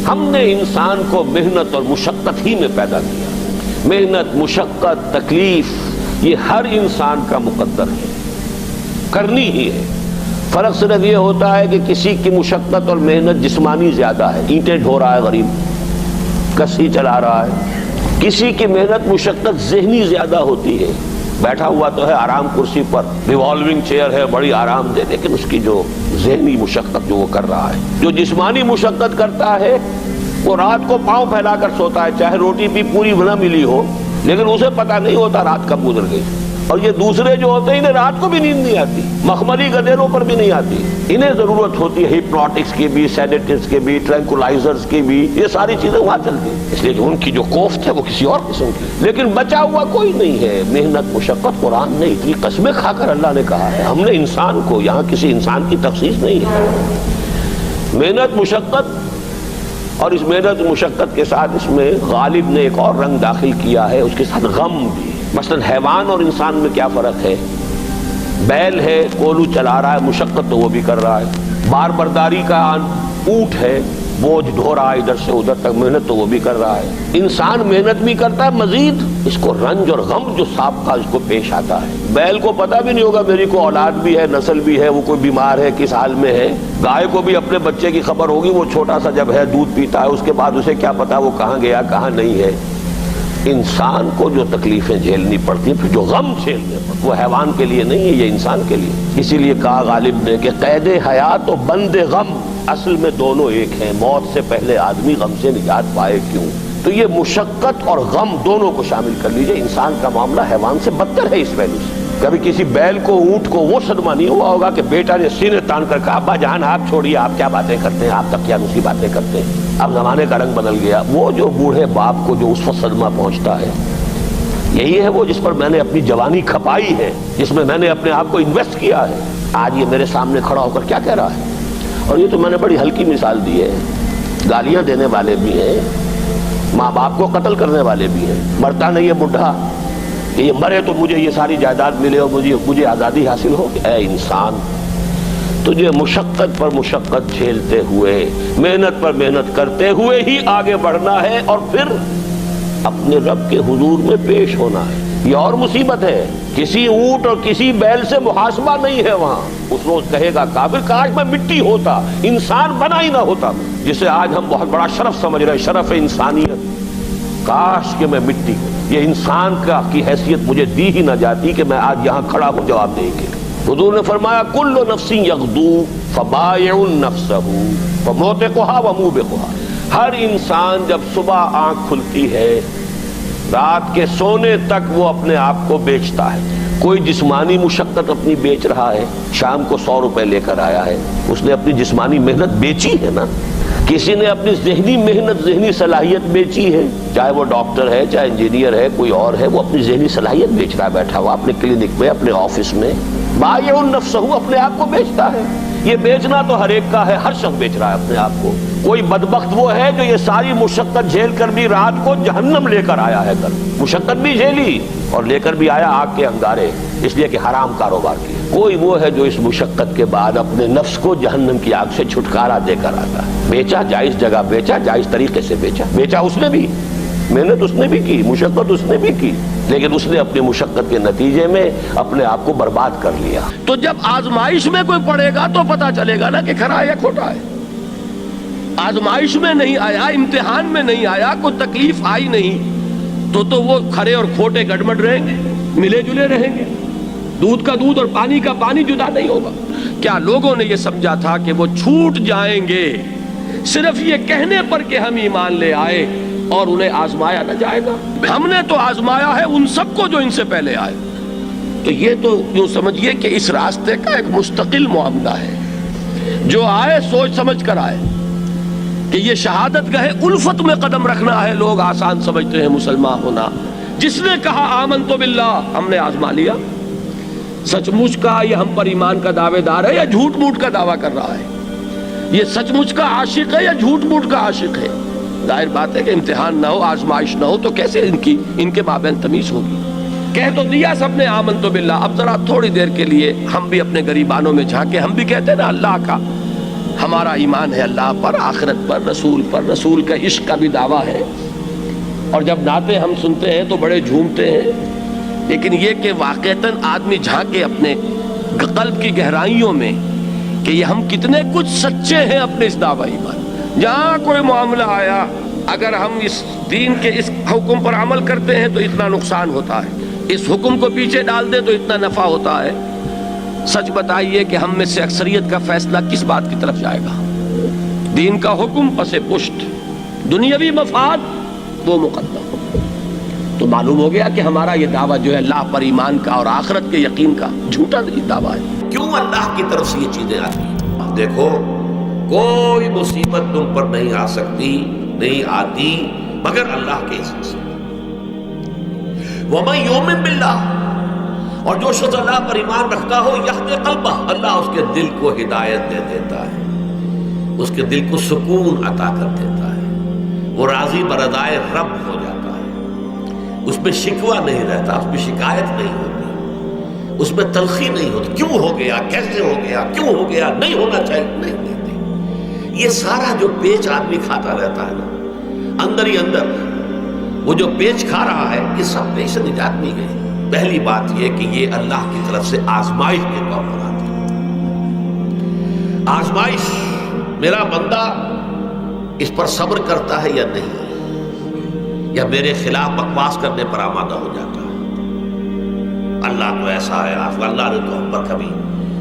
ہم نے انسان کو محنت اور مشقت ہی میں پیدا کیا. محنت، مشقت، تکلیف یہ ہر انسان کا مقدر ہے، کرنی ہی ہے. فرق صرف یہ ہوتا ہے کہ کسی کی مشقت اور محنت جسمانی زیادہ ہے، اینٹیں ڈھو رہا ہے غریب، کسی چلا رہا ہے. کسی کی محنت مشقت ذہنی زیادہ ہوتی ہے، بیٹھا ہوا تو ہے آرام کرسی پر، ریوالونگ چیئر ہے بڑی آرام دہ، لیکن اس کی جو ذہنی مشقت جو وہ کر رہا ہے. جو جسمانی مشقت کرتا ہے وہ رات کو پاؤں پھیلا کر سوتا ہے، چاہے روٹی بھی پوری نہ ملی ہو، لیکن اسے پتہ نہیں ہوتا رات کب گزر گئی. اور یہ دوسرے جو ہوتے ہیں انہیں رات کو بھی نیند نہیں آتی، مخملی گدیروں پر بھی نہیں آتی. انہیں ضرورت ہوتی ہے ہپنوٹکس کی بھی، سیڈیٹیوز کی بھی، ٹرینکولائزرز کی بھی، یہ ساری چیزیں وہاں چلتی ہیں، اس لیے کہ ان کی جو کوفت ہے وہ کسی اور قسم کی. لیکن بچا ہوا کوئی نہیں ہے. محنت، مشقت قرآن نے اتنی قسمیں کھا کر اللہ نے کہا ہے. ہم نے انسان کو، یہاں کسی انسان کی تخصیص نہیں ہے. محنت، مشقت، اور اس محنت مشقت کے ساتھ اس میں غالب نے ایک اور رنگ داخل کیا ہے، اس کے ساتھ غم بھی. مثلا حیوان اور انسان میں کیا فرق ہے؟ بیل ہے، کولو چلا رہا ہے، مشقت تو وہ بھی کر رہا ہے. بار برداری کا اونٹ ہے، بوجھ ڈھو رہا ہے ادھر سے ادھر تک، محنت تو وہ بھی کر رہا ہے. انسان محنت بھی کرتا ہے، مزید اس کو رنج اور غم جو سابقہ اس کو پیش آتا ہے. بیل کو پتہ بھی نہیں ہوگا میری کو اولاد بھی ہے، نسل بھی ہے، وہ کوئی بیمار ہے، کس حال میں ہے. گائے کو بھی اپنے بچے کی خبر ہوگی، وہ چھوٹا سا جب ہے دودھ پیتا ہے، اس کے بعد اسے کیا پتا وہ کہاں گیا کہاں نہیں ہے. انسان کو جو تکلیفیں جھیلنی پڑتی ہیں، پھر جو غم جھیلنے پڑتے، وہ حیوان کے لیے نہیں ہے، یہ انسان کے لیے. اسی لیے کہا غالب نے کہ قید حیات و بند غم اصل میں دونوں ایک ہیں. موت سے پہلے آدمی غم سے نجات پائے کیوں؟ تو یہ مشقت اور غم دونوں کو شامل کر لیجئے. انسان کا معاملہ حیوان سے بدتر ہے اس پہلو سے. کبھی کسی بیل کو، اونٹ کو وہ صدمہ نہیں ہوا ہوگا کہ بیٹا نے سینے تان کر کہا ابا جان آپ چھوڑیے، آپ کیا باتیں کرتے ہیں، آپ تقیانوسی باتیں کرتے ہیں. اب زمانے کا رنگ بدل گیا. وہ جو بوڑھے باپ کو جو اس وقت صدمہ پہنچتا ہے، یہی ہے وہ جس پر میں نے اپنی جوانی کھپائی ہے، جس میں میں نے اپنے آپ کو انویسٹ کیا ہے. آج یہ میرے سامنے کھڑا ہو کر کیا کہہ رہا ہے. اور یہ تو میں نے بڑی ہلکی مثال دی ہے. گالیاں دینے والے بھی ہیں، ماں باپ کو قتل کرنے والے بھی ہیں. مرتا نہیں ہے بڈھا کہ یہ مرے تو مجھے یہ ساری جائیداد ملے اور مجھے آزادی حاصل ہو. اے انسان، تجھے مشقت پر مشقت جھیلتے ہوئے، محنت پر محنت کرتے ہوئے ہی آگے بڑھنا ہے، اور پھر اپنے رب کے حضور میں پیش ہونا ہے. یہ اور مصیبت ہے. کسی اونٹ اور کسی بیل سے محاسبہ نہیں ہے وہاں. اس روز کہے گا کافر کاش میں مٹی ہوتا، انسان بنا ہی نہ ہوتا، جسے آج ہم بہت بڑا شرف سمجھ رہے ہیں، شرف انسانیت. کاش کہ میں مٹی ہوں، یہ انسان کی حیثیت مجھے دی ہی نہ جاتی کہ میں آج یہاں کھڑا ہوں جواب دے کے. حضور نے فرمایا کل نفس یغدو فبائع نفسہ وموتقھا وموبقھا. ہر انسان جب صبح آنکھ کھلتی ہے، رات کے سونے تک وہ اپنے آپ کو بیچتا ہے. کوئی جسمانی مشقت اپنی بیچ رہا ہے، شام کو 100 روپے لے کر آیا ہے، اس نے اپنی جسمانی محنت بیچی ہے نا. کسی نے اپنی ذہنی محنت، ذہنی صلاحیت بیچی ہے، چاہے وہ ڈاکٹر ہے، چاہے انجینئر ہے، کوئی اور ہے، وہ اپنی ذہنی صلاحیت بیچ رہا ہے بیٹھا ہوا اپنے کلینک میں، اپنے آفس میں. بائع نفسہ، اپنے آپ کو بیچتا ہے. یہ بیچنا تو ہر ایک کا ہے، ہر شخص بیچ رہا ہے اپنے آپ کو. کوئی بدبخت وہ ہے جو یہ ساری مشقت جھیل کر بھی رات کو جہنم لے کر آیا ہے. کل مشقت بھی جھیلی اور لے کر بھی آیا آگ کے انگارے، اس لیے کہ حرام کاروبار کیا. کوئی وہ ہے جو اس مشقت کے بعد اپنے نفس کو جہنم کی آگ سے چھٹکارا دے کر آتا ہے. بیچا، جائز جگہ بیچا، جائز طریقے سے بیچا اس نے بھی، محنت اس نے بھی کی، مشقت اس نے بھی کی، لیکن اس نے اپنی مشقت کے نتیجے میں اپنے آپ کو برباد کر لیا. تو جب آزمائش میں کوئی پڑے گا تو پتا چلے گا نا کہ کھرا ہے یا کھوٹا ہے. آزمائش میں نہیں آیا، امتحان میں نہیں آیا، کوئی تکلیف آئی نہیں، تو وہ کھرے اور کھوٹے گڑبڑ رہیں گے، ملے جلے رہیں گے. دودھ کا دودھ اور پانی کا پانی جدا نہیں ہوگا. کیا لوگوں نے یہ سمجھا تھا کہ وہ چھوٹ جائیں گے صرف یہ کہنے پر کہ ہم ایمان لے آئے اور انہیں آزمایا نہ جائے گا؟ ہم نے تو آزمایا ہے ان سب کو جو ان سے پہلے آئے. تو یہ تو یوں سمجھیے کہ اس راستے کا ایک مستقل معاملہ ہے. جو آئے سوچ سمجھ کر آئے کہ یہ شہادت گاہ الفت میں قدم رکھنا ہے. لوگ آسان سمجھتے ہیں مسلمان ہونا. جس نے کہا آمنت باللہ، ہم نے آزما لیا. سچ مچ کا یہ ہم پر ایمان کا دعوے دار ہے یا جھوٹ موٹ کا دعویٰ کر رہا ہے؟ یہ سچ مچ کا عاشق ہے یا جھوٹ موٹ کا عاشق ہے؟ ظاہر بات ہے کہ امتحان نہ ہو، آزمائش نہ ہو تو کیسے ان کے مابین تمیز ہوگی؟ کہہ تو دیا سب نے آمنت باللہ. اب ذرا تھوڑی دیر کے لیے ہم بھی اپنے گریبانوں میں جھانکے. ہم بھی کہتے ہیں نا اللہ کا، ہمارا ایمان ہے اللہ پر، آخرت پر، رسول کا عشق کا بھی دعویٰ ہے. اور جب نعتیں ہم سنتے ہیں تو بڑے جھومتے ہیں، لیکن یہ کہ واقعتاً آدمی جھانکے اپنے قلب کی گہرائیوں میں کہ یہ ہم کتنے کچھ سچے ہیں اپنے اس دعویٰ ایمان. جہاں کوئی معاملہ آیا، اگر ہم اس دین کے اس حکم پر عمل کرتے ہیں تو اتنا نقصان ہوتا ہے، اس حکم کو پیچھے ڈال دیں تو اتنا نفع ہوتا ہے. سچ بتائیے کہ ہم میں سے اکثریت کا فیصلہ کس بات کی طرف جائے گا؟ دین کا حکم پس پشت، دنیاوی مفاد وہ مقدم. تو معلوم ہو گیا کہ ہمارا یہ دعویٰ جو ہے اللہ پر ایمان کا اور آخرت کے یقین کا جھوٹا دعویٰ ہے. کیوں اللہ کی طرف سے یہ چیزیں آتی ہیں؟ دیکھو، کوئی مصیبت تم پر نہیں آ سکتی، نہیں آتی مگر اللہ کے اذن سے. وَمَن يُؤْمِن بِاللَّهِ، اور جو شخص اللہ پر ایمان رکھتا ہو، یہدِ قلبہ، اللہ اس کے دل کو ہدایت دے دیتا ہے، اس کے دل کو سکون عطا کر دیتا ہے، وہ راضی برضائے رب ہو جاتا ہے. اس میں شکوہ نہیں رہتا، اس میں شکایت نہیں ہوتی، اس میں تلخی نہیں ہوتی. کیوں ہو گیا، کیسے ہو گیا، کیوں ہو گیا، نہیں ہونا چاہیے، نہیں. یہ سارا جو پیچ آدمی کھاتا رہتا ہے نا، اندر ہی اندر وہ جو پیچ کھا رہا ہے، یہ سب پیچ سے نجات نہیں گئی. پہلی بات یہ کہ یہ اللہ کی طرف سے آزمائش کے طور پر آتی ہے. آزمائش، میرا بندہ اس پر صبر کرتا ہے یا نہیں، یا میرے خلاف بکواس کرنے پر آمادہ ہو جاتا ہے. اللہ تو ایسا ہے، اللہ نے تو ہم پر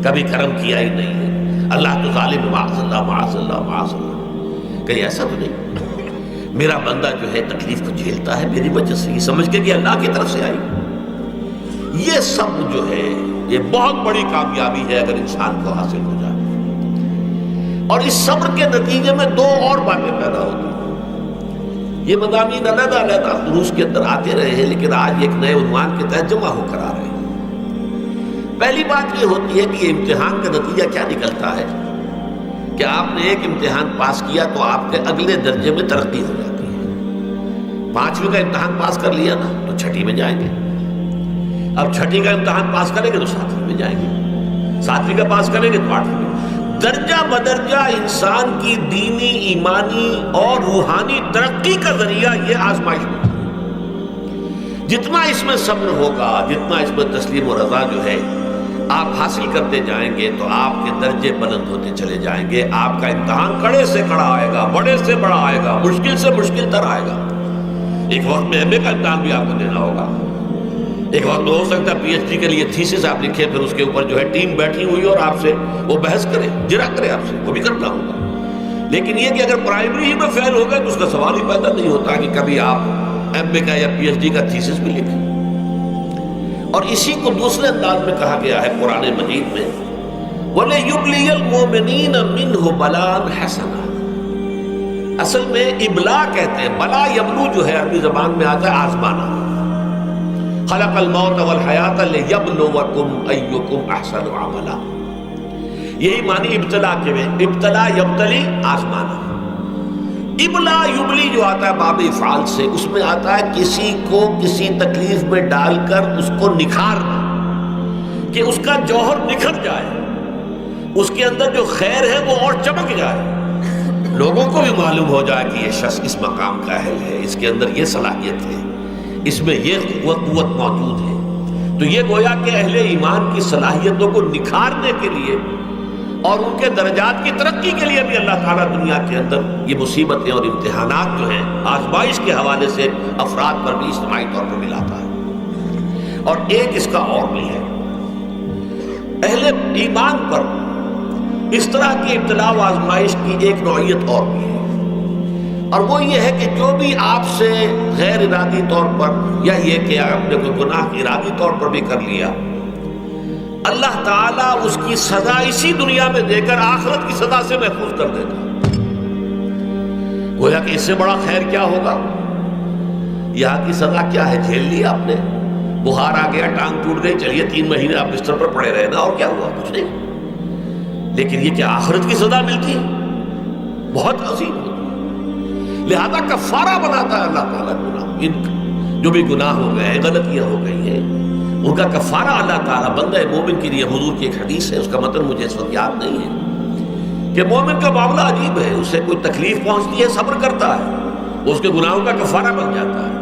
کبھی کرم کیا ہی نہیں ہے، اللہ تو ظالم، معاذ اللہ معاذ اللہ معاذ اللہ. کہیں ایسا تو نہیں، میرا بندہ جو ہے تکلیف کو جھیلتا ہے میری وجہ سے، یہ سمجھ کے کہ اللہ کی طرف سے آئی. یہ سب جو ہے یہ بہت بڑی کامیابی ہے اگر انسان کو حاصل ہو جائے. اور اس صبر کے نتیجے میں دو اور باتیں پیدا ہوتی ہیں. یہ مضامین علیحدہ علیحدہ دروس کے اندر آتے رہے ہیں، لیکن آج ایک نئے عنوان کے تحت جمع ہو کر آ رہے ہیں. پہلی بات یہ ہوتی ہے کہ یہ امتحان کا نتیجہ کیا نکلتا ہے کہ آپ نے ایک امتحان پاس کیا تو آپ کے اگلے درجے میں ترقی ہو جاتی ہے. 5ویں کا امتحان پاس کر لیا نا تو 6ٹھی میں جائیں گے. اب 6ٹھی کا امتحان پاس کریں گے تو 7ویں میں جائیں گے. 7ویں کا پاس کریں گے تو 8ویں میں. درجہ بدرجہ انسان کی دینی، ایمانی اور روحانی ترقی کا ذریعہ یہ آزمائش ہوتی ہے. جتنا اس میں صبر ہوگا، جتنا اس میں تسلیم و رضا جو ہے آپ حاصل کرتے جائیں گے تو آپ کے درجے بلند ہوتے چلے جائیں گے. آپ کا امتحان کڑے سے کڑا آئے گا، بڑے سے بڑا آئے گا، مشکل سے مشکل تر آئے گا. ایک وقت میں MA کا امتحان بھی آپ کو دینا ہوگا. ایک وقت ہو سکتا ہے PhD کے لیے تھیسس آپ لکھیں، پھر اس کے اوپر جو ہے ٹیم بیٹھی ہوئی اور آپ سے وہ بحث کرے، جرا کرے آپ سے، وہ بھی کرنا ہوگا. لیکن یہ کہ اگر پرائمری ہی میں فیل ہو گئے تو اس کا سوال ہی پیدا نہیں ہوتا کہ کبھی آپ MA کا یا PhD کا تھیسس بھی لکھیں. اور اسی کو دوسرے انداز میں کہا گیا ہے قرآن مجید میں، وَلَيُبْلِيَ الْمُؤْمِنِينَ مِنْهُ بَلَاءً حَسَنًا. اصل میں ابلا کہتے ہیں، بلا یبلو جو ہے عربی زبان میں آتا ہے آزمانا. خلق الموت والحیات لیبلوکم ایکم احسن عملا. یہی معنی ابتلا کے میں، ابتلا یبتلی آزمانا. ابلا یبلی جو آتا ہے باب افعال سے، اس میں آتا ہے کسی کو کسی تکلیف میں ڈال کر اس کو نکھارنا، کہ اس کا جوہر نکھر جائے، اس کے اندر جو خیر ہے وہ اور چمک جائے، لوگوں کو بھی معلوم ہو جائے کہ یہ شخص اس مقام کا اہل ہے، اس کے اندر یہ صلاحیت ہے، اس میں یہ قوت موجود ہے. تو یہ گویا کہ اہل ایمان کی صلاحیتوں کو نکھارنے کے لیے اور ان کے درجات کی ترقی کے لیے بھی اللہ تعالیٰ دنیا کے اندر یہ مصیبتیں اور امتحانات جو ہیں آزمائش کے حوالے سے افراد پر بھی اجتماعی طور پر ملاتا ہے. اور ایک اس کا اور بھی ہے، اہل ایمان پر اس طرح کی ابتلا و آزمائش کی ایک نوعیت اور بھی ہے، اور وہ یہ ہے کہ جو بھی آپ سے غیر ارادی طور پر یا یہ کہ آپ نے کوئی گناہ ارادی طور پر بھی کر لیا، اللہ تعالیٰ اس کی سزا اسی دنیا میں دے کر آخرت کی سزا سے محفوظ کر دیتا. گویا کہ اس سے بڑا خیر کیا ہوگا؟ یہاں کی سزا کیا ہے؟ جھیل لیا آپ نے، بخار آ گیا، ٹانگ ٹوٹ گئی، چلیے 3 مہینے آپ بستر پر پڑے رہے نا، اور کیا ہوا؟ کچھ نہیں. لیکن یہ کہ آخرت کی سزا ملتی بہت عظیم ہوتی. لہذا کفارہ بناتا ہے اللہ تعالیٰ گناہ، ان جو بھی گناہ ہو گئے ہیں، غلطیاں ہو گئی ہیں، ان کا کفارہ اللہ تعالیٰ بندہ مومن کے لیے. حضور کی ایک حدیث ہے، اس کا متن مجھے اس وقت یاد نہیں ہے، کہ مومن کا معاملہ عجیب ہے، اسے کوئی تکلیف پہنچتی ہے صبر کرتا ہے، وہ اس کے گناہوں کا کفارہ بن جاتا ہے،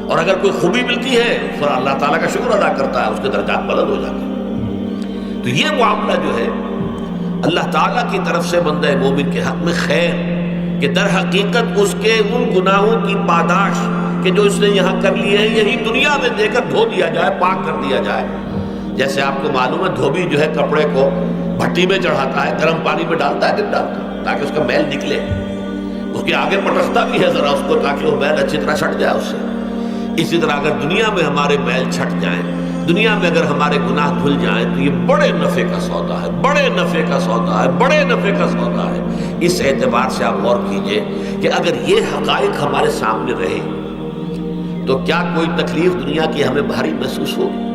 اور اگر کوئی خوبی ملتی ہے پھر اللہ تعالیٰ کا شکر ادا کرتا ہے، اس کے درجات بلند ہو جاتے ہیں۔ تو یہ معاملہ جو ہے اللہ تعالیٰ کی طرف سے بندہ مومن کے حق میں خیر کہ در حقیقت اس کے ان گناہوں کی پاداش کہ جو اس نے یہاں کر لیے ہیں یہی دنیا میں دے کر دھو دیا جائے، پاک کر دیا جائے۔ جیسے آپ کو معلوم ہے دھوبی جو ہے کپڑے کو بھٹی میں چڑھاتا ہے، گرم پانی میں ڈالتا ہے، دن ڈالتا ہے تاکہ اس کا میل نکلے، اس کے آگے پٹکتا بھی ہے ذرا اس کو تاکہ وہ میل اچھی طرح چھٹ جائے اس سے۔ اسی طرح اگر دنیا میں ہمارے میل چھٹ جائیں، دنیا میں اگر ہمارے گناہ دھل جائیں تو یہ بڑے نفع کا سودا ہے، بڑے نفع کا سودا ہے، بڑے نفع کا سودا ہے۔ اس اعتبار سے آپ غور کیجئے کہ اگر یہ حقائق ہمارے سامنے رہے تو کیا کوئی تکلیف دنیا کی ہمیں بھاری محسوس ہوگی؟